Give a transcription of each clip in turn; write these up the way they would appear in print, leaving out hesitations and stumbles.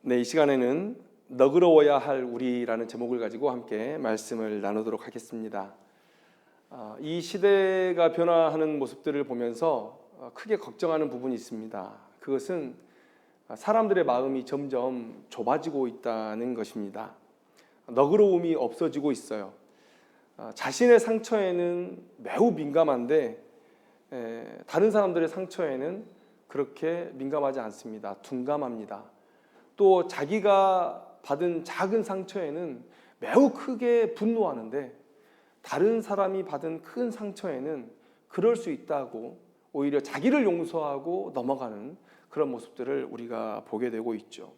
네, 이 시간에는 너그러워야 할 우리라는 제목을 가지고 함께 말씀을 나누도록 하겠습니다. 이 시대가 변화하는 모습들을 보면서 크게 걱정하는 부분이 있습니다. 그것은 사람들의 마음이 점점 좁아지고 있다는 것입니다. 너그러움이 없어지고 있어요. 자신의 상처에는 매우 민감한데 다른 사람들의 상처에는 그렇게 민감하지 않습니다. 둔감합니다. 또 자기가 받은 작은 상처에는 매우 크게 분노하는데 다른 사람이 받은 큰 상처에는 그럴 수 있다고 오히려 자기를 용서하고 넘어가는 그런 모습들을 우리가 보게 되고 있죠.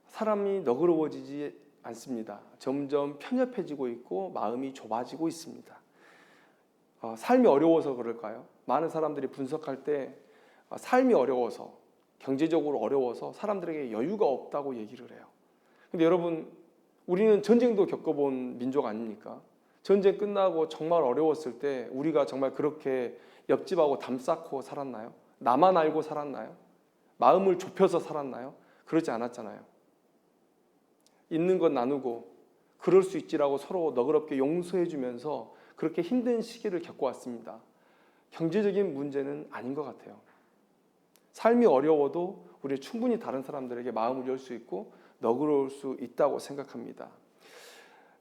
사람이 너그러워지지 않습니다. 점점 편협해지고 있고 마음이 좁아지고 있습니다. 삶이 어려워서 그럴까요? 많은 사람들이 분석할 때 삶이 어려워서, 경제적으로 어려워서 사람들에게 여유가 없다고 얘기를 해요. 근데 여러분, 우리는 전쟁도 겪어본 민족 아닙니까? 전쟁 끝나고 정말 어려웠을 때 우리가 정말 그렇게 옆집하고 담 쌓고 살았나요? 나만 알고 살았나요? 마음을 좁혀서 살았나요? 그러지 않았잖아요. 있는 것 나누고 그럴 수 있지라고 서로 너그럽게 용서해 주면서 그렇게 힘든 시기를 겪어왔습니다. 경제적인 문제는 아닌 것 같아요. 삶이 어려워도 우리 충분히 다른 사람들에게 마음을 열 수 있고 너그러울 수 있다고 생각합니다.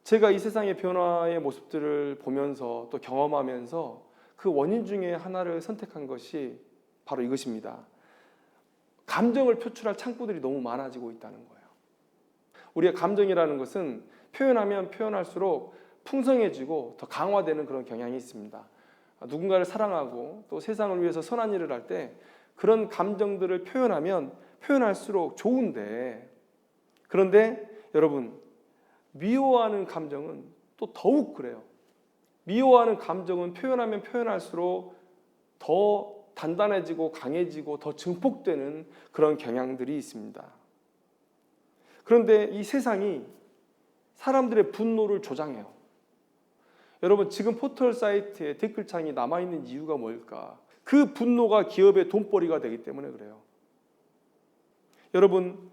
제가 이 세상의 변화의 모습들을 보면서 또 경험하면서 그 원인 중에 하나를 선택한 것이 바로 이것입니다. 감정을 표출할 창구들이 너무 많아지고 있다는 거예요. 우리의 감정이라는 것은 표현하면 표현할수록 풍성해지고 더 강화되는 그런 경향이 있습니다. 누군가를 사랑하고 또 세상을 위해서 선한 일을 할 때 그런 감정들을 표현하면 표현할수록 좋은데, 그런데 여러분, 미워하는 감정은 또 더욱 그래요. 미워하는 감정은 표현하면 표현할수록 더 단단해지고 강해지고 더 증폭되는 그런 경향들이 있습니다. 그런데 이 세상이 사람들의 분노를 조장해요. 여러분, 지금 포털 사이트에 댓글창이 남아있는 이유가 뭘까? 그 분노가 기업의 돈벌이가 되기 때문에 그래요. 여러분,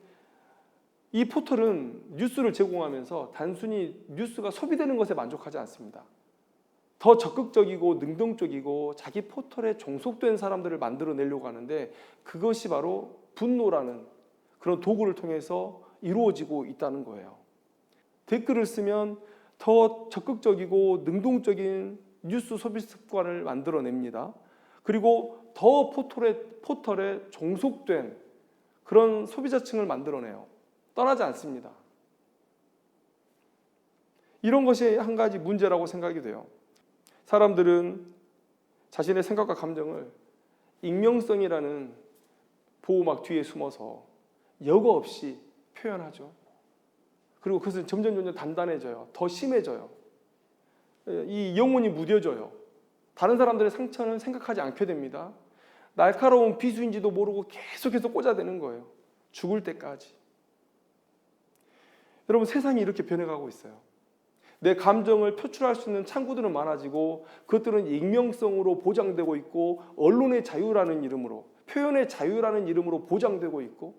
이 포털은 뉴스를 제공하면서 단순히 뉴스가 소비되는 것에 만족하지 않습니다. 더 적극적이고 능동적이고 자기 포털에 종속된 사람들을 만들어내려고 하는데 그것이 바로 분노라는 그런 도구를 통해서 이루어지고 있다는 거예요. 댓글을 쓰면 더 적극적이고 능동적인 뉴스 소비 습관을 만들어냅니다. 그리고 더 포털에 종속된 그런 소비자층을 만들어내요. 떠나지 않습니다. 이런 것이 한 가지 문제라고 생각이 돼요. 사람들은 자신의 생각과 감정을 익명성이라는 보호막 뒤에 숨어서 여과 없이 표현하죠. 그리고 그것은 점점 단단해져요. 더 심해져요. 이 영혼이 무뎌져요. 다른 사람들의 상처는 생각하지 않게 됩니다. 날카로운 비수인지도 모르고 계속해서 꽂아대는 거예요. 죽을 때까지. 여러분, 세상이 이렇게 변해가고 있어요. 내 감정을 표출할 수 있는 창구들은 많아지고 그것들은 익명성으로 보장되고 있고 언론의 자유라는 이름으로, 표현의 자유라는 이름으로 보장되고 있고,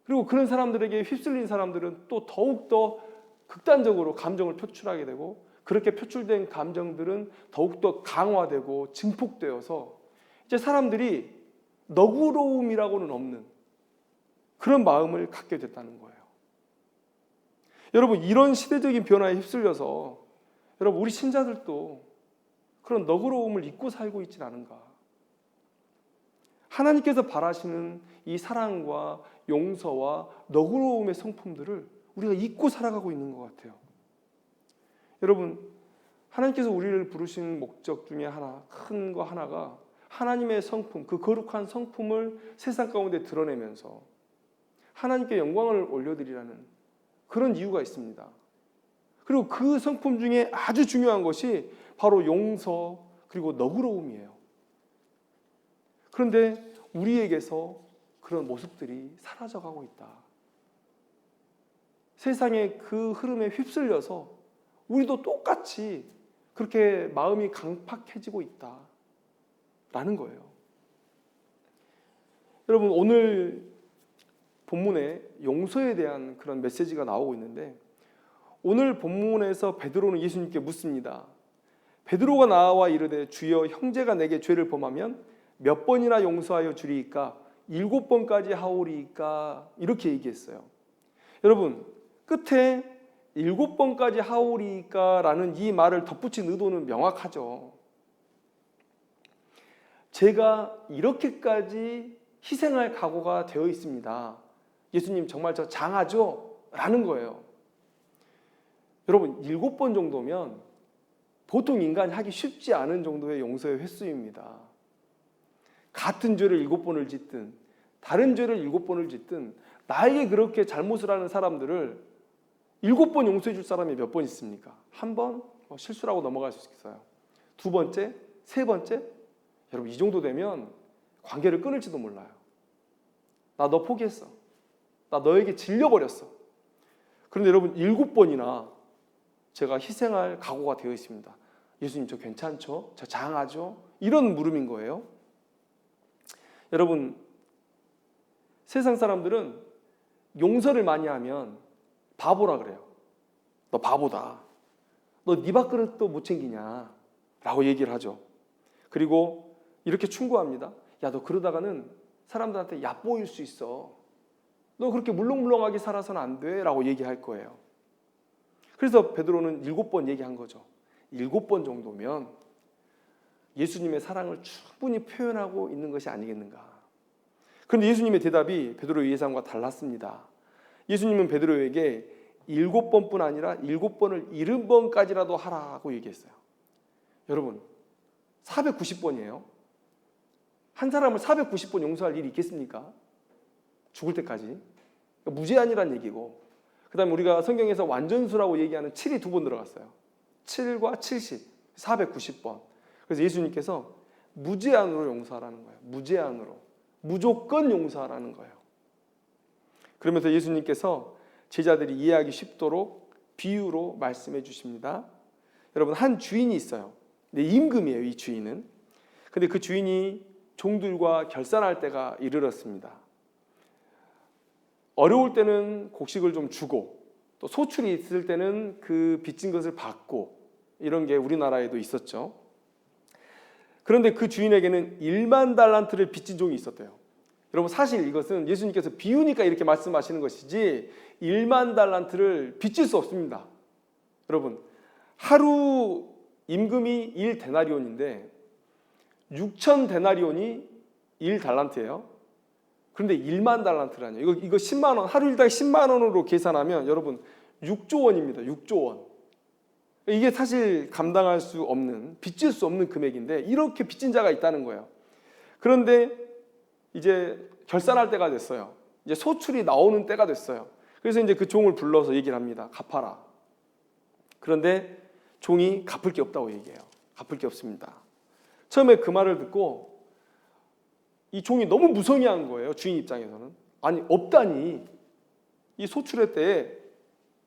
그리고 그런 사람들에게 휩쓸린 사람들은 또 더욱더 극단적으로 감정을 표출하게 되고, 그렇게 표출된 감정들은 더욱더 강화되고 증폭되어서 이제 사람들이 너그러움이라고는 없는 그런 마음을 갖게 됐다는 거예요. 여러분, 이런 시대적인 변화에 휩쓸려서 여러분, 우리 신자들도 그런 너그러움을 잊고 살고 있진 않은가. 하나님께서 바라시는 이 사랑과 용서와 너그러움의 성품들을 우리가 잊고 살아가고 있는 것 같아요. 여러분, 하나님께서 우리를 부르신 목적 중에 하나, 큰 거 하나가 하나님의 성품, 그 거룩한 성품을 세상 가운데 드러내면서 하나님께 영광을 올려드리라는 그런 이유가 있습니다. 그리고 그 성품 중에 아주 중요한 것이 바로 용서 그리고 너그러움이에요. 그런데 우리에게서 그런 모습들이 사라져가고 있다. 세상의 그 흐름에 휩쓸려서 우리도 똑같이 그렇게 마음이 강팍해지고 있다라는 거예요. 여러분, 오늘 본문에 용서에 대한 그런 메시지가 나오고 있는데, 오늘 본문에서 베드로는 예수님께 묻습니다. 베드로가 나와 이르되 주여, 형제가 내게 죄를 범하면 몇 번이나 용서하여 주리이까? 7번까지 하오리이까? 이렇게 얘기했어요. 여러분, 끝에 7번까지 하오리이까? 라는 이 말을 덧붙인 의도는 명확하죠. 제가 이렇게까지 희생할 각오가 되어 있습니다. 예수님 정말 저 장하죠? 라는 거예요. 여러분, 7번 정도면 보통 인간이 하기 쉽지 않은 정도의 용서의 횟수입니다. 같은 죄를 7번을 짓든 다른 죄를 7번을 짓든 나에게 그렇게 잘못을 하는 사람들을 7번 용서해 줄 사람이 몇 번 있습니까? 한 번 실수라고 넘어갈 수 있어요. 2번째, 3번째? 여러분, 이 정도 되면 관계를 끊을지도 몰라요. 나 너 포기했어. 나 너에게 질려버렸어. 그런데 여러분, 7번이나 제가 희생할 각오가 되어 있습니다. 예수님, 저 괜찮죠? 저 장하죠? 이런 물음인 거예요. 여러분, 세상 사람들은 용서를 많이 하면 바보라 그래요. 너 바보다. 너 네 밥그릇도 못 챙기냐? 라고 얘기를 하죠. 그리고 이렇게 충고합니다. 야, 너 그러다가는 사람들한테 얕보일 수 있어. 너 그렇게 물렁물렁하게 살아서는 안 돼. 라고 얘기할 거예요. 그래서 베드로는 7번 얘기한 거죠. 7번 정도면 예수님의 사랑을 충분히 표현하고 있는 것이 아니겠는가. 그런데 예수님의 대답이 베드로의 예상과 달랐습니다. 예수님은 베드로에게 7번뿐 아니라 7번을 70번까지라도 하라고 얘기했어요. 여러분, 490번이에요. 한 사람을 490번 용서할 일이 있겠습니까? 죽을 때까지. 무제한이란 얘기고, 그 다음에 우리가 성경에서 완전수라고 얘기하는 7이 2번 들어갔어요. 7과 70, 490번. 그래서 예수님께서 무제한으로 용서하라는 거예요. 무제한으로. 무조건 용서하라는 거예요. 그러면서 예수님께서 제자들이 이해하기 쉽도록 비유로 말씀해 주십니다. 여러분, 한 주인이 있어요. 근데 임금이에요, 이 주인은. 근데 그 주인이 종들과 결산할 때가 이르렀습니다. 어려울 때는 곡식을 좀 주고, 또 소출이 있을 때는 그 빚진 것을 받고, 이런 게 우리나라에도 있었죠. 그런데 그 주인에게는 1만 달란트를 빚진 종이 있었대요. 여러분, 사실 이것은 예수님께서 비유니까 이렇게 말씀하시는 것이지 1만 달란트를 빚질 수 없습니다. 여러분, 하루 임금이 1데나리온인데 6천 데나리온이 1달란트예요. 그런데 1만 달란트라뇨. 이거 10만 원, 하루 일당 10만 원으로 계산하면 여러분 6조 원입니다. 6조 원. 이게 사실 감당할 수 없는, 빚질 수 없는 금액인데 이렇게 빚진 자가 있다는 거예요. 그런데 이제 결산할 때가 됐어요. 이제 소출이 나오는 때가 됐어요. 그래서 이제 그 종을 불러서 얘기를 합니다. 갚아라. 그런데 종이 갚을 게 없다고 얘기해요. 갚을 게 없습니다. 처음에 그 말을 듣고 이 종이 너무 무성의한 거예요. 주인 입장에서는. 아니, 없다니. 이 소출의 때에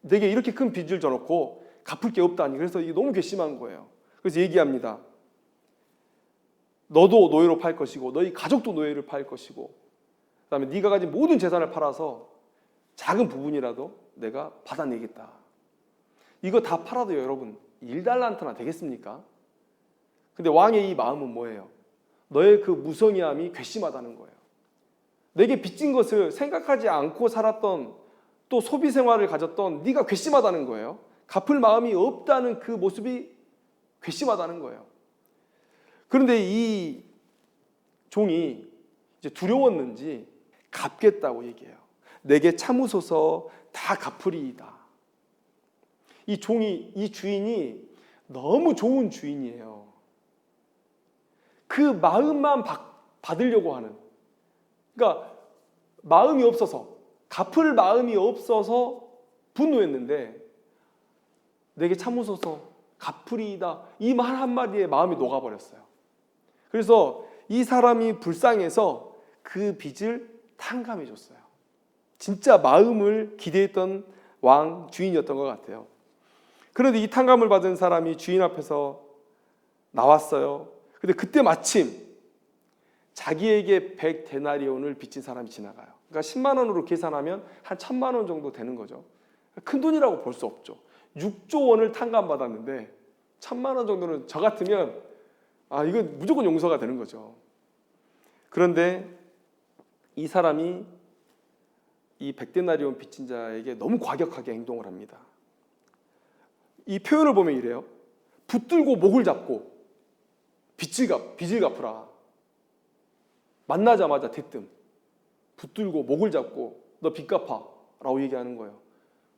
내게 이렇게 큰 빚을 져놓고 갚을 게 없다니. 그래서 이게 너무 괘씸한 거예요. 그래서 얘기합니다. 너도 노예로 팔 것이고 너희 가족도 노예를 팔 것이고, 그다음에 네가 가진 모든 재산을 팔아서 작은 부분이라도 내가 받아내겠다. 이거 다 팔아도 여러분 1달란트나 되겠습니까? 근데 왕의 이 마음은 뭐예요? 너의 그 무성의함이 괘씸하다는 거예요. 내게 빚진 것을 생각하지 않고 살았던, 또 소비 생활을 가졌던 네가 괘씸하다는 거예요. 갚을 마음이 없다는 그 모습이 괘씸하다는 거예요. 그런데 이 종이 이제 두려웠는지 갚겠다고 얘기해요. 내게 참으소서, 다 갚으리이다. 이 주인이 너무 좋은 주인이에요. 그 마음만 받으려고 하는, 그러니까 마음이 없어서, 갚을 마음이 없어서 분노했는데 내게 참으소서, 갚으리이다, 이 말 한마디에 마음이 녹아버렸어요. 그래서 이 사람이 불쌍해서 그 빚을 탕감해 줬어요. 진짜 마음을 기대했던 왕 주인이었던 것 같아요. 그런데 이 탕감을 받은 사람이 주인 앞에서 나왔어요. 근데 그때 마침 자기에게 100데나리온을 빚진 사람이 지나가요. 그러니까 10만 원으로 계산하면 한 1,000만 원 정도 되는 거죠. 큰 돈이라고 볼 수 없죠. 6조 원을 탕감받았는데 1,000만 원 정도는 저 같으면 이건 무조건 용서가 되는 거죠. 그런데 이 사람이 이 백데나리온 빚진 자에게 너무 과격하게 행동을 합니다. 이 표현을 보면 이래요. 붙들고 목을 잡고 빚을 갚으라. 만나자마자 대뜸 붙들고 목을 잡고 너 빚 갚아 라고 얘기하는 거예요.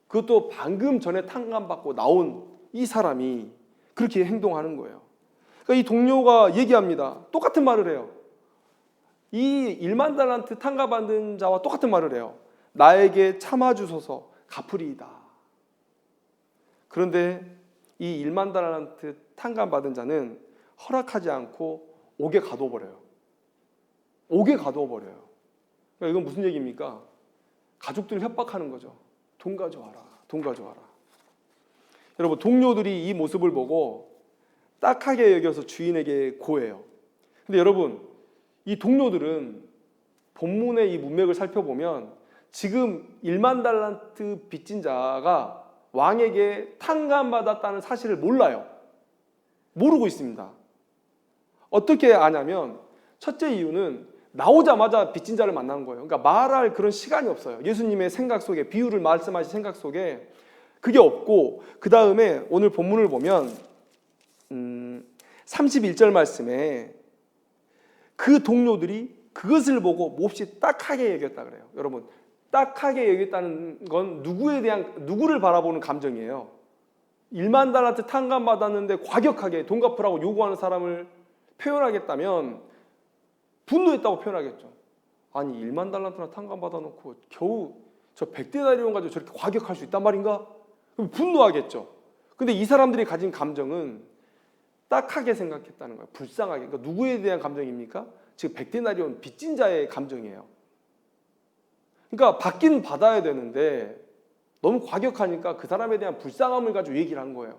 그것도 방금 전에 탕감받고 나온 이 사람이 그렇게 행동하는 거예요. 그러니까 이 동료가 얘기합니다. 똑같은 말을 해요. 이 1만 달란트 탕감받은 자와 똑같은 말을 해요. 나에게 참아주소서 갚으리이다. 그런데 이 1만 달란트 탕감받은 자는 허락하지 않고 옥에 가둬버려요. 옥에 가둬버려요. 그러니까 이건 무슨 얘기입니까? 가족들을 협박하는 거죠. 돈 가져와라. 돈 가져와라. 여러분, 동료들이 이 모습을 보고 딱하게 여겨서 주인에게 고해요. 근데 여러분, 이 동료들은 본문의 이 문맥을 살펴보면 지금 1만 달란트 빚진 자가 왕에게 탕감받았다는 사실을 몰라요. 모르고 있습니다. 어떻게 아냐면 첫째 이유는 나오자마자 빚진 자를 만난 거예요. 그러니까 말할 그런 시간이 없어요. 예수님의 생각 속에, 비유를 말씀하신 생각 속에 그게 없고, 그 다음에 오늘 본문을 보면 31절 말씀에 그 동료들이 그것을 보고 몹시 딱하게 여겼다 그래요. 여러분, 딱하게 여겼다는 건 누구를 바라보는 감정이에요. 1만 달란트 탕감받았는데 과격하게 돈 갚으라고 요구하는 사람을 표현하겠다면 분노했다고 표현하겠죠. 아니 1만 달란트나 탕감받아놓고 겨우 저 100데나리온 가지고 저렇게 과격할 수 있단 말인가? 그럼 분노하겠죠. 근데 이 사람들이 가진 감정은 딱하게 생각했다는 거예요. 불쌍하게. 그러니까 누구에 대한 감정입니까? 지금 100데나리온 빚진 자의 감정이에요. 그러니까 받긴 받아야 되는데 너무 과격하니까 그 사람에 대한 불쌍함을 가지고 얘기를 한 거예요.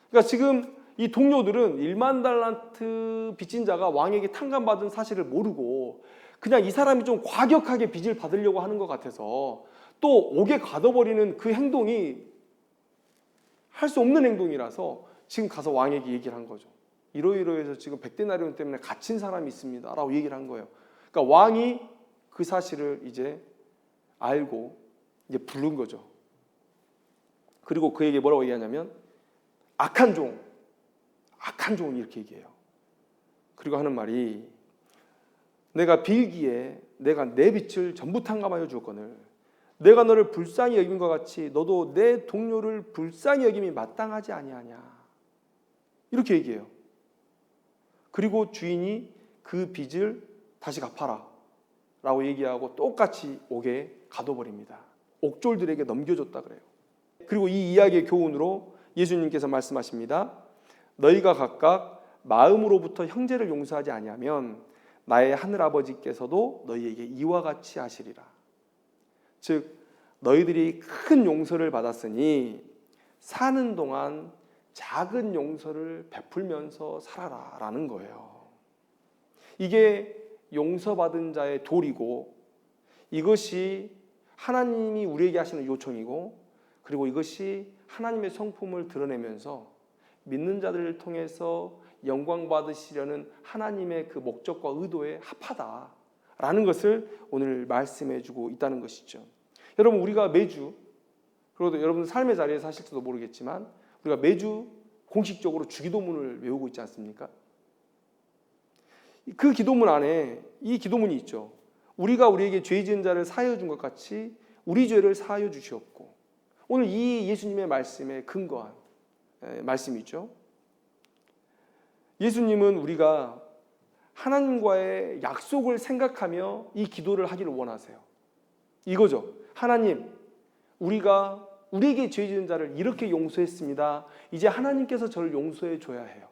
그러니까 지금 이 동료들은 1만 달란트 빚진 자가 왕에게 탕감받은 사실을 모르고 그냥 이 사람이 좀 과격하게 빚을 받으려고 하는 것 같아서 또 옥에 가둬버리는 그 행동이 할 수 없는 행동이라서 지금 가서 왕에게 얘기를 한 거죠. 이러이러해서 지금 100데나리온 때문에 갇힌 사람이 있습니다 라고 얘기를 한 거예요. 그러니까 왕이 그 사실을 이제 알고 이제 부른 거죠. 그리고 그에게 뭐라고 얘기하냐면 악한 종 이렇게 얘기해요. 그리고 하는 말이 내가 빌기에 내가 내 빚을 전부 탕감하여 주었거늘 내가 너를 불쌍히 여긴 것 같이 너도 내 동료를 불쌍히 여김이 마땅하지 아니하냐 이렇게 얘기해요. 그리고 주인이 그 빚을 다시 갚아라 라고 얘기하고 똑같이 옥에 가둬버립니다. 옥졸들에게 넘겨줬다 그래요. 그리고 이 이야기의 교훈으로 예수님께서 말씀하십니다. 너희가 각각 마음으로부터 형제를 용서하지 아니하면 나의 하늘아버지께서도 너희에게 이와 같이 하시리라. 즉 너희들이 큰 용서를 받았으니 사는 동안 작은 용서를 베풀면서 살아라 라는 거예요. 이게 용서받은 자의 도리고 이것이 하나님이 우리에게 하시는 요청이고 그리고 이것이 하나님의 성품을 드러내면서 믿는 자들을 통해서 영광 받으시려는 하나님의 그 목적과 의도에 합하다라는 것을 오늘 말씀해 주고 있다는 것이죠. 여러분 우리가 매주 그리고 여러분 삶의 자리에서 하실지도 모르겠지만 우리가 매주 공식적으로 주기도문을 외우고 있지 않습니까? 그 기도문 안에 이 기도문이 있죠. 우리가 우리에게 죄 지은 자를 사하여 준 것 같이 우리 죄를 사하여 주시옵고 오늘 이 예수님의 말씀에 근거한 말씀이죠. 예수님은 우리가 하나님과의 약속을 생각하며 이 기도를 하기를 원하세요. 이거죠. 하나님, 우리가 우리에게 죄 지은 자를 이렇게 용서했습니다. 이제 하나님께서 저를 용서해 줘야 해요.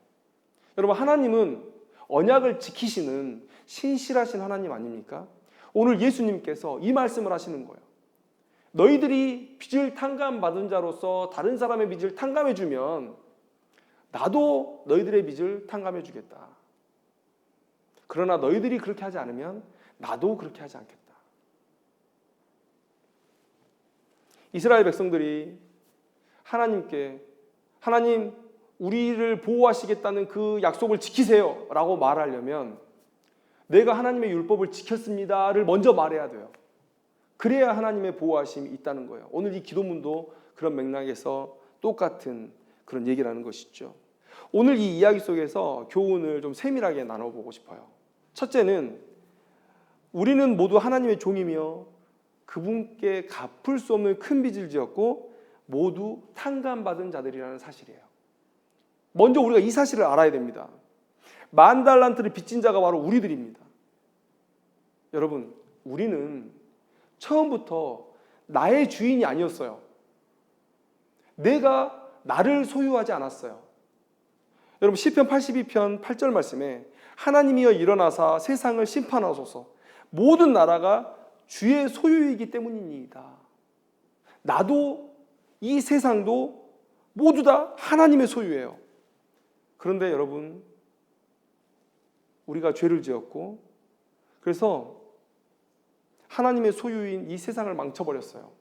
여러분, 하나님은 언약을 지키시는 신실하신 하나님 아닙니까? 오늘 예수님께서 이 말씀을 하시는 거예요. 너희들이 빚을 탕감받은 자로서 다른 사람의 빚을 탕감해 주면 나도 너희들의 빚을 탕감해 주겠다. 그러나 너희들이 그렇게 하지 않으면 나도 그렇게 하지 않겠다. 이스라엘 백성들이 하나님께 하나님 우리를 보호하시겠다는 그 약속을 지키세요 라고 말하려면 내가 하나님의 율법을 지켰습니다를 먼저 말해야 돼요. 그래야 하나님의 보호하심이 있다는 거예요. 오늘 이 기도문도 그런 맥락에서 똑같은 그런 얘기라는 것이죠. 오늘 이 이야기 속에서 교훈을 좀 세밀하게 나눠보고 싶어요. 첫째는 우리는 모두 하나님의 종이며 그분께 갚을 수 없는 큰 빚을 지었고 모두 탕감받은 자들이라는 사실이에요. 먼저 우리가 이 사실을 알아야 됩니다. 10,000달란트를 빚진 자가 바로 우리들입니다. 여러분, 우리는 처음부터 나의 주인이 아니었어요. 내가 나를 소유하지 않았어요. 여러분 시편 82편 8절 말씀에 하나님이여 일어나사 세상을 심판하소서 모든 나라가 주의 소유이기 때문이니이다. 나도 이 세상도 모두 다 하나님의 소유예요. 그런데 여러분 우리가 죄를 지었고 그래서 하나님의 소유인 이 세상을 망쳐버렸어요.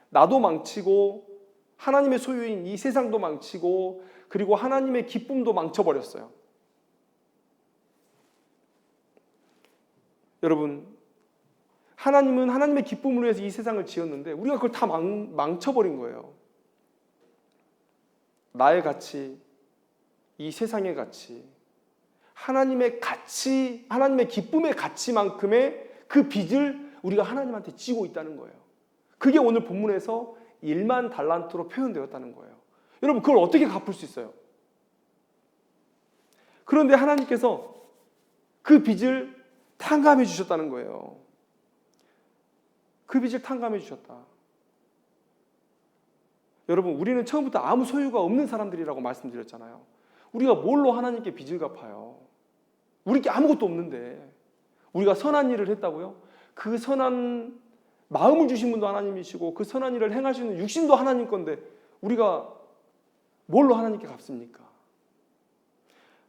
나도 망치고 하나님의 소유인 이 세상도 망치고 그리고 하나님의 기쁨도 망쳐버렸어요. 여러분 하나님은 하나님의 기쁨을 위해서 이 세상을 지었는데 우리가 그걸 다 망쳐버린 거예요. 나의 가치, 이 세상의 가치, 하나님의 가치, 하나님의 기쁨의 가치만큼의 그 빚을 우리가 하나님한테 지고 있다는 거예요. 그게 오늘 본문에서 10,000달란트로 표현되었다는 거예요. 여러분 그걸 어떻게 갚을 수 있어요? 그런데 하나님께서 그 빚을 탕감해 주셨다는 거예요. 그 빚을 탕감해 주셨다. 여러분 우리는 처음부터 아무 소유가 없는 사람들이라고 말씀드렸잖아요. 우리가 뭘로 하나님께 빚을 갚아요? 우리께 아무것도 없는데 우리가 선한 일을 했다고요? 그 선한 마음을 주신 분도 하나님이시고 그 선한 일을 행하시는 육신도 하나님 건데 우리가 뭘로 하나님께 갚습니까?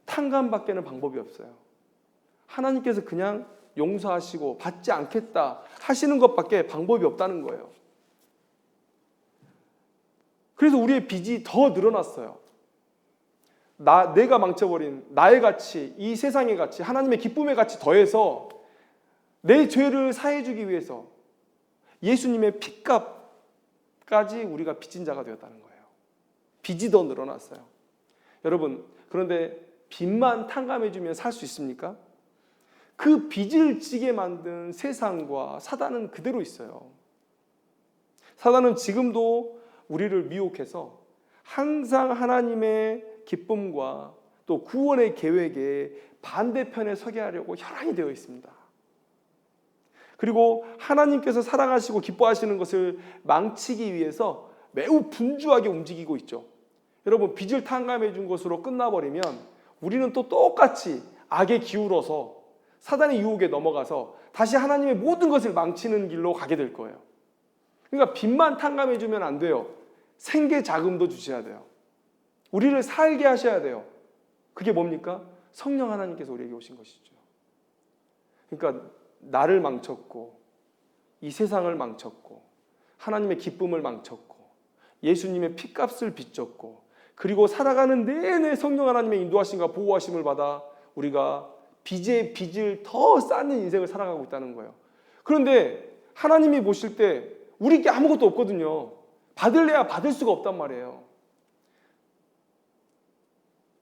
탕감밖에는 방법이 없어요. 하나님께서 그냥 용서하시고 받지 않겠다 하시는 것밖에 방법이 없다는 거예요. 그래서 우리의 빚이 더 늘어났어요. 내가 망쳐버린 나의 가치, 이 세상의 가치, 하나님의 기쁨의 가치 더해서 내 죄를 사해주기 위해서 예수님의 핏값까지 우리가 빚진 자가 되었다는 거예요. 빚이 더 늘어났어요. 여러분 그런데 빚만 탕감해주면 살 수 있습니까? 그 빚을 지게 만든 세상과 사단은 그대로 있어요. 사단은 지금도 우리를 미혹해서 항상 하나님의 기쁨과 또 구원의 계획에 반대편에 서게 하려고 혈안이 되어 있습니다. 그리고 하나님께서 사랑하시고 기뻐하시는 것을 망치기 위해서 매우 분주하게 움직이고 있죠. 여러분 빚을 탕감해 준 것으로 끝나버리면 우리는 또 똑같이 악에 기울어서 사단의 유혹에 넘어가서 다시 하나님의 모든 것을 망치는 길로 가게 될 거예요. 그러니까 빚만 탕감해 주면 안 돼요. 생계 자금도 주셔야 돼요. 우리를 살게 하셔야 돼요. 그게 뭡니까? 성령 하나님께서 우리에게 오신 것이죠. 그러니까 나를 망쳤고 이 세상을 망쳤고 하나님의 기쁨을 망쳤고 예수님의 핏값을 빚졌고 그리고 살아가는 내내 성령 하나님의 인도하심과 보호하심을 받아 우리가 빚에 빚을 더 쌓는 인생을 살아가고 있다는 거예요. 그런데 하나님이 보실 때 우리께 아무것도 없거든요. 받을래야 받을 수가 없단 말이에요.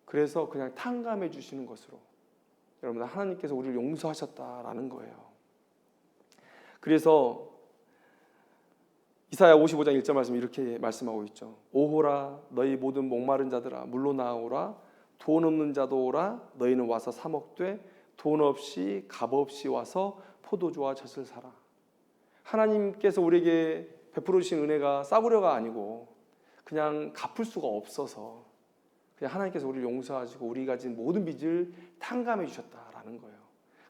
그래서 그냥 탕감해 주시는 것으로 여러분 하나님께서 우리를 용서하셨다라는 거예요. 그래서 이사야 55장 1절 말씀 이렇게 말씀하고 있죠. 오호라 너희 모든 목마른 자들아 물로 나오라 돈 없는 자도 오라 너희는 와서 사 먹되 돈 없이 값 없이 와서 포도주와 젖을 사라. 하나님께서 우리에게 베풀어 주신 은혜가 싸구려가 아니고 그냥 갚을 수가 없어서 그냥 하나님께서 우리를 용서하시고 우리가 가진 모든 빚을 탕감해 주셨다라는 거예요.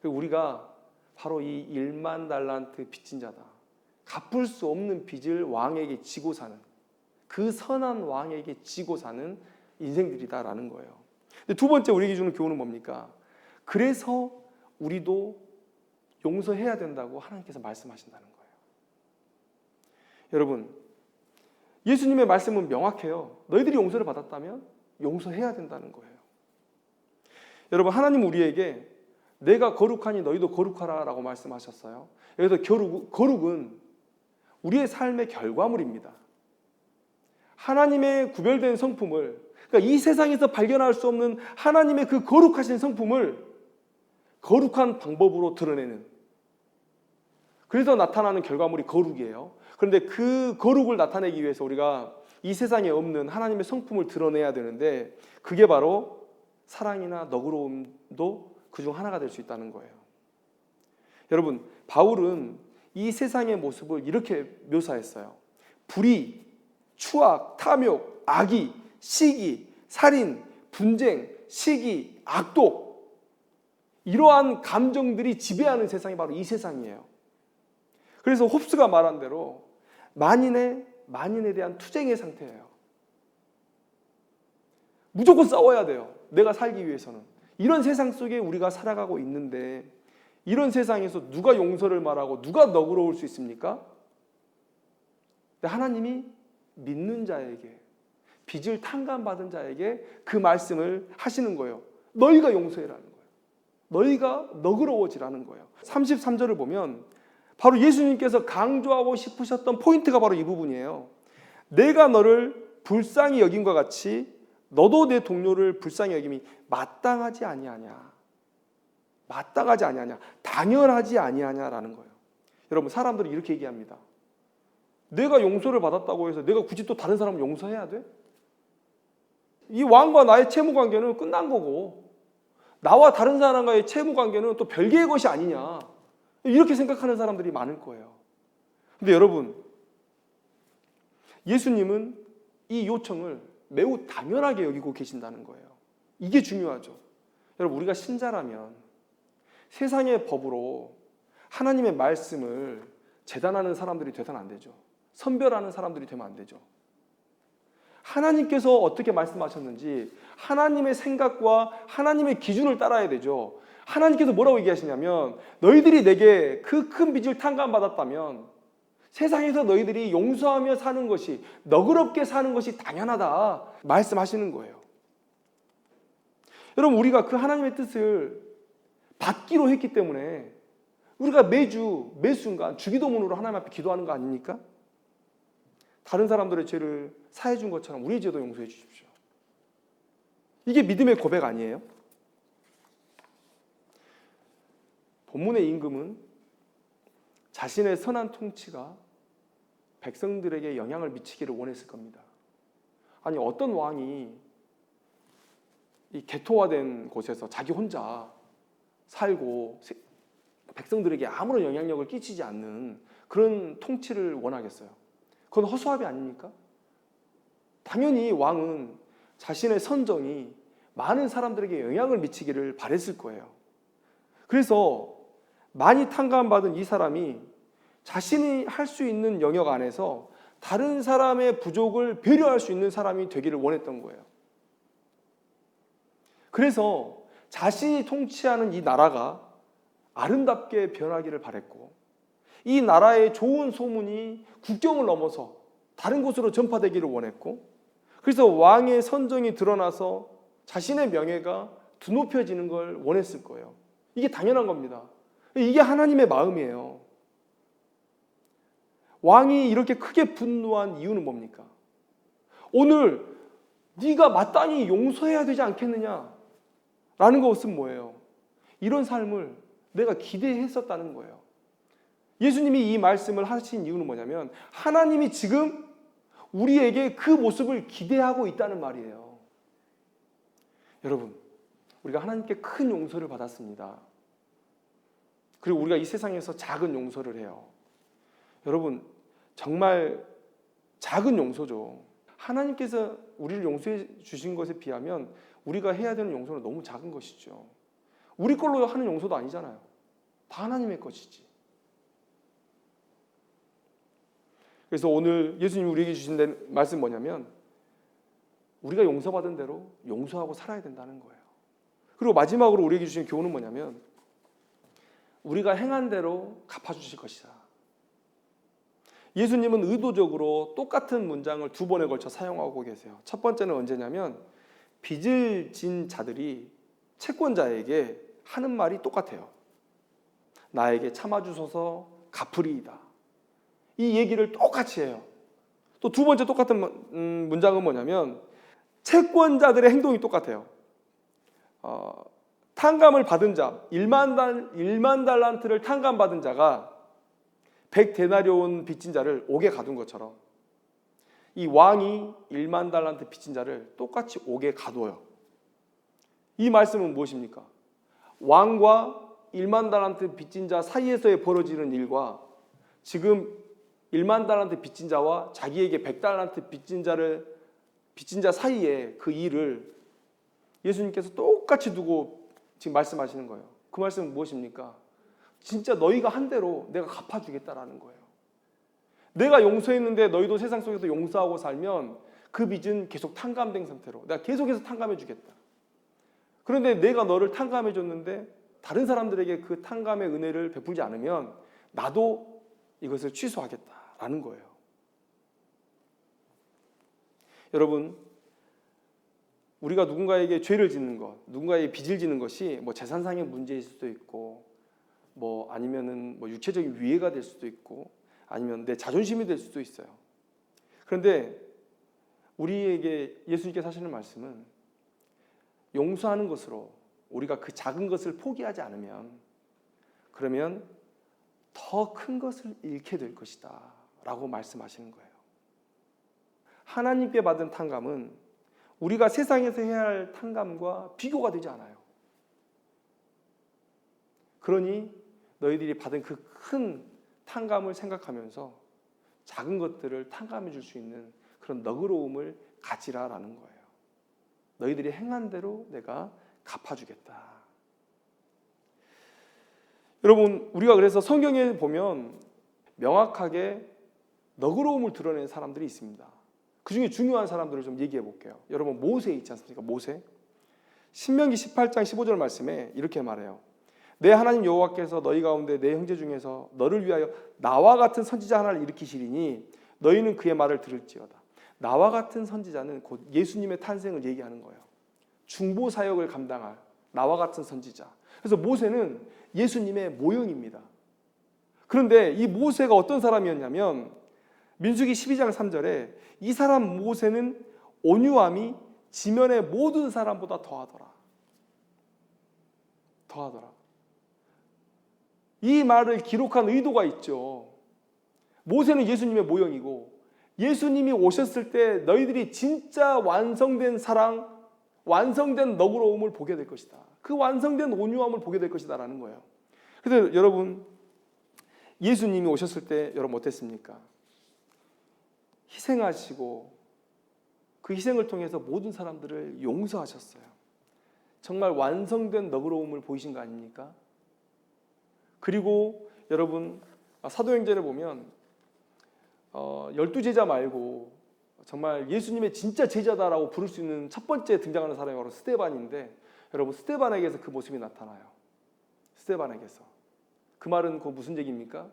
그리고 우리가 바로 이 10,000달란트 빚진 자다. 갚을 수 없는 빚을 왕에게 지고 사는 그 선한 왕에게 지고 사는 인생들이다라는 거예요. 근데 두 번째 우리에게 주는 교훈은 뭡니까? 그래서 우리도 용서해야 된다고 하나님께서 말씀하신다는 거예요. 여러분 예수님의 말씀은 명확해요. 너희들이 용서를 받았다면 용서해야 된다는 거예요. 여러분, 하나님 우리에게 내가 거룩하니 너희도 거룩하라 라고 말씀하셨어요. 여기서 거룩은 우리의 삶의 결과물입니다. 하나님의 구별된 성품을, 그러니까 이 세상에서 발견할 수 없는 하나님의 그 거룩하신 성품을 거룩한 방법으로 드러내는, 그래서 나타나는 결과물이 거룩이에요. 그런데 그 거룩을 나타내기 위해서 우리가 이 세상에 없는 하나님의 성품을 드러내야 되는데, 그게 바로 사랑이나 너그러움도 그중 하나가 될 수 있다는 거예요. 여러분, 바울은 이 세상의 모습을 이렇게 묘사했어요. 불의, 추악, 탐욕, 악의, 시기, 살인, 분쟁, 시기, 악독, 이러한 감정들이 지배하는 세상이 바로 이 세상이에요. 그래서 홉스가 말한 대로 만인에 대한 투쟁의 상태예요. 무조건 싸워야 돼요. 내가 살기 위해서는. 이런 세상 속에 우리가 살아가고 있는데, 이런 세상에서 누가 용서를 말하고 누가 너그러울 수 있습니까? 하나님이 믿는 자에게, 빚을 탕감받은 자에게 그 말씀을 하시는 거예요. 너희가 용서해라는 거예요. 너희가 너그러워지라는 거예요. 33절을 보면 바로 예수님께서 강조하고 싶으셨던 포인트가 바로 이 부분이에요. 내가 너를 불쌍히 여김과 같이 너도 내 동료를 불쌍히 여김이 마땅하지 아니하냐. 마땅하지 아니하냐. 당연하지 아니하냐라는 거예요. 여러분, 사람들이 이렇게 얘기합니다. 내가 용서를 받았다고 해서 내가 굳이 또 다른 사람을 용서해야 돼? 이 왕과 나의 채무 관계는 끝난 거고, 나와 다른 사람과의 채무 관계는 또 별개의 것이 아니냐. 이렇게 생각하는 사람들이 많을 거예요. 근데 여러분, 예수님은 이 요청을 매우 당연하게 여기고 계신다는 거예요. 이게 중요하죠. 여러분, 우리가 신자라면 세상의 법으로 하나님의 말씀을 재단하는 사람들이 되서는 안 되죠. 선별하는 사람들이 되면 안 되죠. 하나님께서 어떻게 말씀하셨는지 하나님의 생각과 하나님의 기준을 따라야 되죠. 하나님께서 뭐라고 얘기하시냐면, 너희들이 내게 그 큰 빚을 탕감받았다면 세상에서 너희들이 용서하며 사는 것이, 너그럽게 사는 것이 당연하다 말씀하시는 거예요. 여러분, 우리가 그 하나님의 뜻을 받기로 했기 때문에 우리가 매주 매순간 주기도문으로 하나님 앞에 기도하는 거 아닙니까? 다른 사람들의 죄를 사해 준 것처럼 우리의 죄도 용서해 주십시오. 이게 믿음의 고백 아니에요? 본문의 임금은 자신의 선한 통치가 백성들에게 영향을 미치기를 원했을 겁니다. 아니, 어떤 왕이 이 개토화된 곳에서 자기 혼자 살고 백성들에게 아무런 영향력을 끼치지 않는 그런 통치를 원하겠어요? 그건 허수아비 아닙니까? 당연히 왕은 자신의 선정이 많은 사람들에게 영향을 미치기를 바랬을 거예요. 그래서 많이 탕감받은 이 사람이 자신이 할 수 있는 영역 안에서 다른 사람의 부족을 배려할 수 있는 사람이 되기를 원했던 거예요. 그래서 자신이 통치하는 이 나라가 아름답게 변하기를 바랬고, 이 나라의 좋은 소문이 국경을 넘어서 다른 곳으로 전파되기를 원했고, 그래서 왕의 선정이 드러나서 자신의 명예가 드높여지는 걸 원했을 거예요. 이게 당연한 겁니다. 이게 하나님의 마음이에요. 왕이 이렇게 크게 분노한 이유는 뭡니까? 오늘 네가 마땅히 용서해야 되지 않겠느냐 라는 것은 뭐예요? 이런 삶을 내가 기대했었다는 거예요. 예수님이 이 말씀을 하신 이유는 뭐냐면, 하나님이 지금 우리에게 그 모습을 기대하고 있다는 말이에요. 여러분, 우리가 하나님께 큰 용서를 받았습니다. 그리고 우리가 이 세상에서 작은 용서를 해요. 여러분, 정말 작은 용서죠. 하나님께서 우리를 용서해 주신 것에 비하면 우리가 해야 되는 용서는 너무 작은 것이죠. 우리 걸로 하는 용서도 아니잖아요. 다 하나님의 것이지. 그래서 오늘 예수님이 우리에게 주신 말씀 뭐냐면, 우리가 용서받은 대로 용서하고 살아야 된다는 거예요. 그리고 마지막으로 우리에게 주신 교훈은 뭐냐면, 우리가 행한 대로 갚아주실 것이다. 예수님은 의도적으로 똑같은 문장을 두 번에 걸쳐 사용하고 계세요. 첫 번째는 언제냐면 빚을 진 자들이 채권자에게 하는 말이 똑같아요. 나에게 참아주소서 갚으리이다. 이 얘기를 똑같이 해요. 또 두 번째 똑같은 문장은 뭐냐면 채권자들의 행동이 똑같아요. 탕감을 받은 자, 1만 달란트를 탕감받은 자가 100데나리온 빚진 자를 옥에 가둔 것처럼 이 왕이 1만 달란트 빚진 자를 똑같이 옥에 가둬요. 이 말씀은 무엇입니까? 왕과 1만 달란트 빚진 자 사이에서의 벌어지는 일과 지금 1만 달란트 빚진 자와 자기에게 100달란트 빚진 자 사이에 그 일을 예수님께서 똑같이 두고 지금 말씀하시는 거예요. 그 말씀은 무엇입니까? 진짜 너희가 한 대로 내가 갚아주겠다라는 거예요. 내가 용서했는데 너희도 세상 속에서 용서하고 살면 그 빚은 계속 탕감된 상태로 내가 계속해서 탕감해 주겠다. 그런데 내가 너를 탕감해 줬는데 다른 사람들에게 그 탕감의 은혜를 베풀지 않으면 나도 이것을 취소하겠다라는 거예요. 여러분, 우리가 누군가에게 죄를 짓는 것, 누군가에게 빚을 지는 것이 뭐 재산상의 문제일 수도 있고, 뭐 아니면은 뭐 육체적인 위해가 될 수도 있고, 아니면 내 자존심이 될 수도 있어요. 그런데 우리에게 예수님께서 하시는 말씀은 용서하는 것으로 우리가 그 작은 것을 포기하지 않으면 그러면 더 큰 것을 잃게 될 것이다 라고 말씀하시는 거예요. 하나님께 받은 탕감은 우리가 세상에서 해야 할 탕감과 비교가 되지 않아요. 그러니 너희들이 받은 그 큰 탕감을 생각하면서 작은 것들을 탕감해 줄 수 있는 그런 너그러움을 가지라라는 거예요. 너희들이 행한 대로 내가 갚아주겠다. 여러분, 우리가 그래서 성경에 보면 명확하게 너그러움을 드러내는 사람들이 있습니다. 그 중에 중요한 사람들을 좀 얘기해 볼게요. 여러분, 모세 있지 않습니까? 모세. 신명기 18장 15절 말씀에 이렇게 말해요. 내 하나님 여호와께서 너희 가운데 내 형제 중에서 너를 위하여 나와 같은 선지자 하나를 일으키시리니 너희는 그의 말을 들을지어다. 나와 같은 선지자는 곧 예수님의 탄생을 얘기하는 거예요. 중보 사역을 감당할 나와 같은 선지자. 그래서 모세는 예수님의 모형입니다. 그런데 이 모세가 어떤 사람이었냐면 민수기 12장 3절에 이 사람 모세는 온유함이 지면의 모든 사람보다 더하더라. 이 말을 기록한 의도가 있죠. 모세는 예수님의 모형이고 예수님이 오셨을 때 너희들이 진짜 완성된 사랑, 완성된 너그러움을 보게 될 것이다. 그 완성된 온유함을 보게 될 것이다 라는 거예요. 그래서 여러분, 예수님이 오셨을 때 여러분 어땠습니까? 희생하시고 그 희생을 통해서 모든 사람들을 용서하셨어요. 정말 완성된 너그러움을 보이신 거 아닙니까? 그리고 여러분, 사도행전을 보면 12제자 말고 정말 예수님의 진짜 제자다라고 부를 수 있는 첫 번째 등장하는 사람이 바로 스데반인데, 여러분, 스데반에게서 그 모습이 나타나요. 스데반에게서. 그 말은 그 무슨 얘기입니까?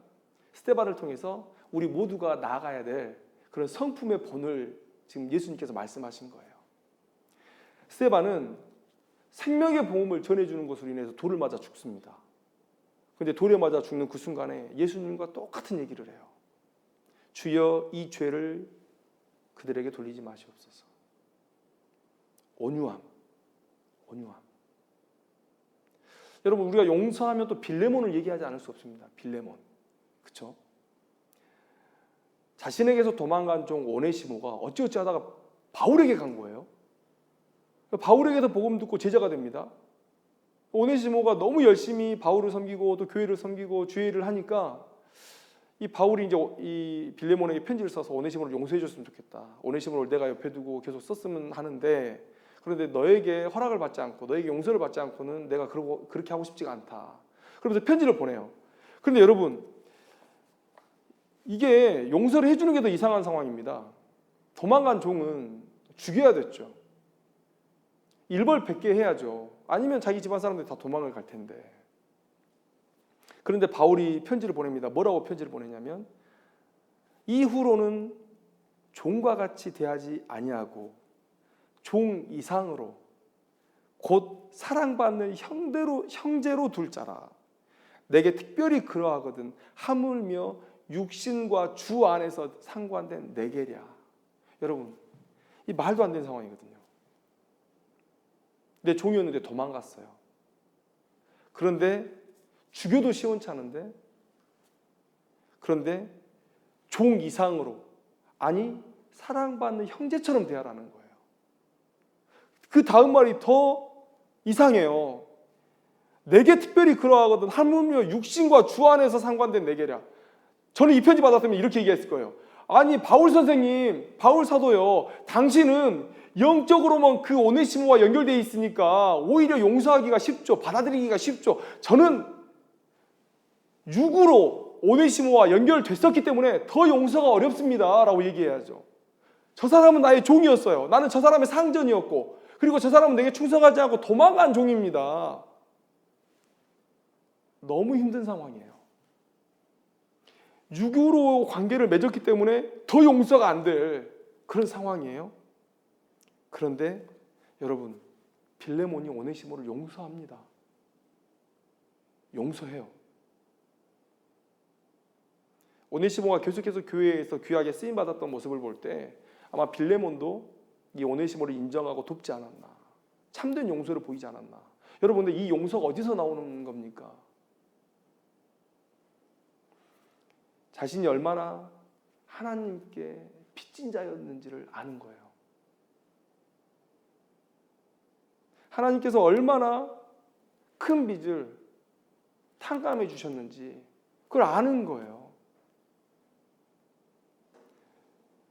스데반을 통해서 우리 모두가 나아가야 될 그런 성품의 본을 지금 예수님께서 말씀하신 거예요. 스데반은 생명의 복음을 전해주는 것으로 인해서 돌을 맞아 죽습니다. 그런데 돌에 맞아 죽는 그 순간에 예수님과 똑같은 얘기를 해요. 주여, 이 죄를 그들에게 돌리지 마시옵소서. 온유함. 여러분, 우리가 용서하면 또 빌레몬을 얘기하지 않을 수 없습니다. 빌레몬, 그렇죠? 자신에게서 도망간 종 오네시모가 어찌어찌 하다가 바울에게 간 거예요. 바울에게서 복음 듣고 제자가 됩니다. 오네시모가 너무 열심히 바울을 섬기고 또 교회를 섬기고 주의를 하니까 이 바울이 이제 이 빌레몬에게 편지를 써서 오네시모를 용서해 줬으면 좋겠다. 오네시모를 내가 옆에 두고 계속 썼으면 하는데, 그런데 너에게 허락을 받지 않고 너에게 용서를 받지 않고는 내가 그렇게 하고 싶지가 않다. 그러면서 편지를 보내요. 그런데 여러분, 이게 용서를 해주는 게 더 이상한 상황입니다. 도망간 종은 죽여야 됐죠. 일벌백계 해야죠. 아니면 자기 집안 사람들이 다 도망을 갈 텐데. 그런데 바울이 편지를 보냅니다. 뭐라고 편지를 보내냐면 이후로는 종과 같이 대하지 아니하고 종 이상으로 곧 사랑받는 형제로 둘 자라. 내게 특별히 그러하거든 하물며 육신과 주 안에서 상관된 내게랴. 여러분, 이 말도 안 되는 상황이거든요. 내 종이었는데 도망갔어요. 그런데 죽여도 시원찮은데, 그런데 종 이상으로, 아니 사랑받는 형제처럼 대하라는 거예요. 그 다음 말이 더 이상해요. 내게 특별히 그러하거든 하물며 육신과 주 안에서 상관된 내게랴. 저는 이 편지 받았으면 이렇게 얘기했을 거예요. 아니 바울 선생님, 바울 사도요, 당신은 영적으로만 그 오네시모와 연결되어 있으니까 오히려 용서하기가 쉽죠. 받아들이기가 쉽죠. 저는 육으로 오네시모와 연결됐었기 때문에 더 용서가 어렵습니다 라고 얘기해야죠. 저 사람은 나의 종이었어요. 나는 저 사람의 상전이었고, 그리고 저 사람은 내게 충성하지 않고 도망간 종입니다. 너무 힘든 상황이에요. 육으로 관계를 맺었기 때문에 더 용서가 안 될 그런 상황이에요. 그런데 여러분, 빌레몬이 오네시모를 용서합니다. 용서해요. 오네시모가 계속해서 교회에서 귀하게 쓰임받았던 모습을 볼 때 아마 빌레몬도 이 오네시모를 인정하고 돕지 않았나, 참된 용서를 보이지 않았나. 여러분, 근데 이 용서가 어디서 나오는 겁니까? 자신이 얼마나 하나님께 빚진 자였는지를 아는 거예요. 하나님께서 얼마나 큰 빚을 탕감해 주셨는지 그걸 아는 거예요.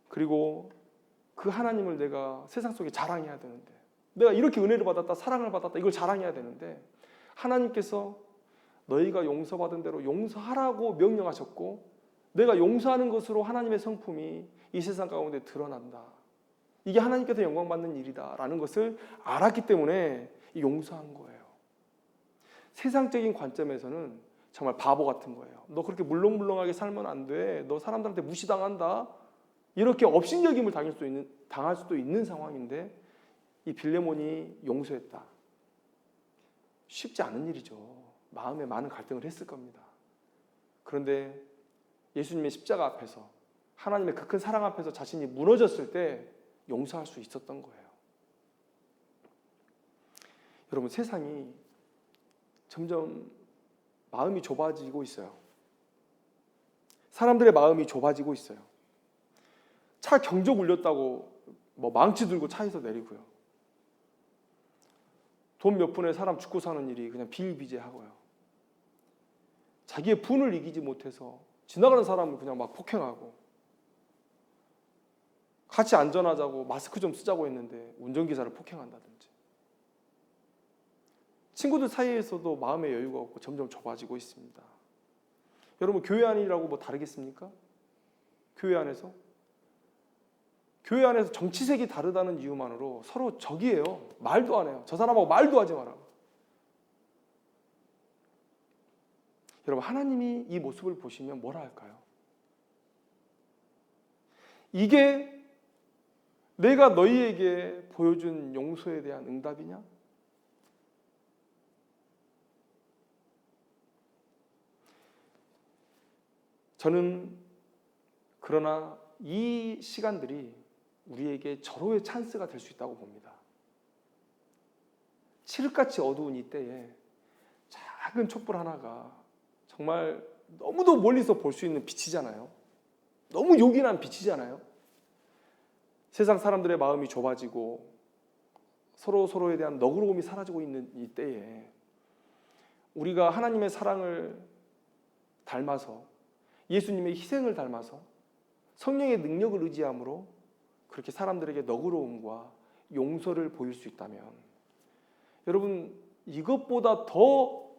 그리고 그 하나님을 내가 세상 속에 자랑해야 되는데, 내가 이렇게 은혜를 받았다, 사랑을 받았다, 이걸 자랑해야 되는데, 하나님께서 너희가 용서받은 대로 용서하라고 명령하셨고, 내가 용서하는 것으로 하나님의 성품이 이 세상 가운데 드러난다, 이게 하나님께서 영광받는 일이다 라는 것을 알았기 때문에 용서한 거예요. 세상적인 관점에서는 정말 바보 같은 거예요. 너 그렇게 물렁물렁하게 살면 안 돼, 너 사람들한테 무시당한다, 이렇게 업신여김을 당할 수도 있는 상황인데, 이 빌레몬이 용서했다. 쉽지 않은 일이죠. 마음에 많은 갈등을 했을 겁니다. 그런데 예수님의 십자가 앞에서, 하나님의 그 큰 사랑 앞에서 자신이 무너졌을 때 용서할 수 있었던 거예요. 여러분, 세상이 점점 마음이 좁아지고 있어요. 사람들의 마음이 좁아지고 있어요. 차 경적 울렸다고 뭐 망치 들고 차에서 내리고요. 돈 몇 푼에 사람 죽고 사는 일이 그냥 비일비재하고요. 자기의 분을 이기지 못해서 지나가는 사람을 그냥 막 폭행하고, 같이 안전하자고 마스크 좀 쓰자고 했는데 운전기사를 폭행한다든지, 친구들 사이에서도 마음의 여유가 없고 점점 좁아지고 있습니다. 여러분, 교회 안이라고 뭐 다르겠습니까? 교회 안에서 정치색이 다르다는 이유만으로 서로 적이에요. 말도 안 해요. 저 사람하고 말도 하지 마라. 여러분, 하나님이 이 모습을 보시면 뭐라 할까요? 이게 내가 너희에게 보여준 용서에 대한 응답이냐? 저는 그러나 이 시간들이 우리에게 절호의 찬스가 될 수 있다고 봅니다. 칠흑같이 어두운 이때에 작은 촛불 하나가 정말 너무도 멀리서 볼 수 있는 빛이잖아요. 너무 요긴한 빛이잖아요. 세상 사람들의 마음이 좁아지고 서로에 대한 너그러움이 사라지고 있는 이때에 우리가 하나님의 사랑을 닮아서, 예수님의 희생을 닮아서 성령의 능력을 의지함으로 그렇게 사람들에게 너그러움과 용서를 보일 수 있다면, 여러분, 이것보다 더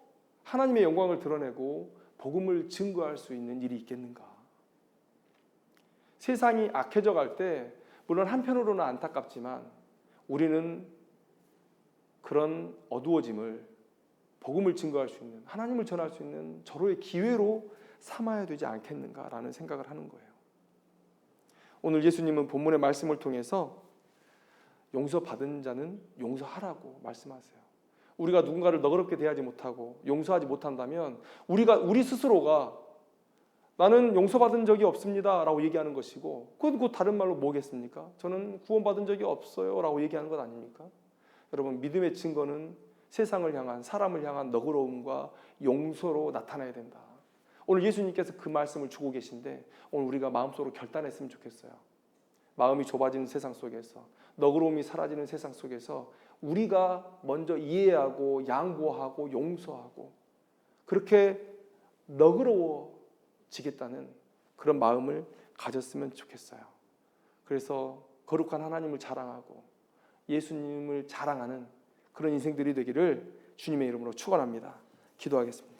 하나님의 영광을 드러내고 복음을 증거할 수 있는 일이 있겠는가? 세상이 악해져 갈 때 물론 한편으로는 안타깝지만 우리는 그런 어두워짐을 복음을 증거할 수 있는, 하나님을 전할 수 있는 절호의 기회로 삼아야 되지 않겠는가라는 생각을 하는 거예요. 오늘 예수님은 본문의 말씀을 통해서 용서받은 자는 용서하라고 말씀하세요. 우리가 누군가를 너그럽게 대하지 못하고 용서하지 못한다면 우리 스스로가 나는 용서받은 적이 없습니다 라고 얘기하는 것이고, 그건 그 다른 말로 뭐겠습니까? 저는 구원받은 적이 없어요 라고 얘기하는 것 아닙니까? 여러분, 믿음의 증거는 세상을 향한, 사람을 향한 너그러움과 용서로 나타나야 된다. 오늘 예수님께서 그 말씀을 주고 계신데 오늘 우리가 마음속으로 결단했으면 좋겠어요. 마음이 좁아지는 세상 속에서, 너그러움이 사라지는 세상 속에서 우리가 먼저 이해하고 양보하고 용서하고 그렇게 너그러워지겠다는 그런 마음을 가졌으면 좋겠어요. 그래서 거룩한 하나님을 자랑하고 예수님을 자랑하는 그런 인생들이 되기를 주님의 이름으로 축원합니다. 기도하겠습니다.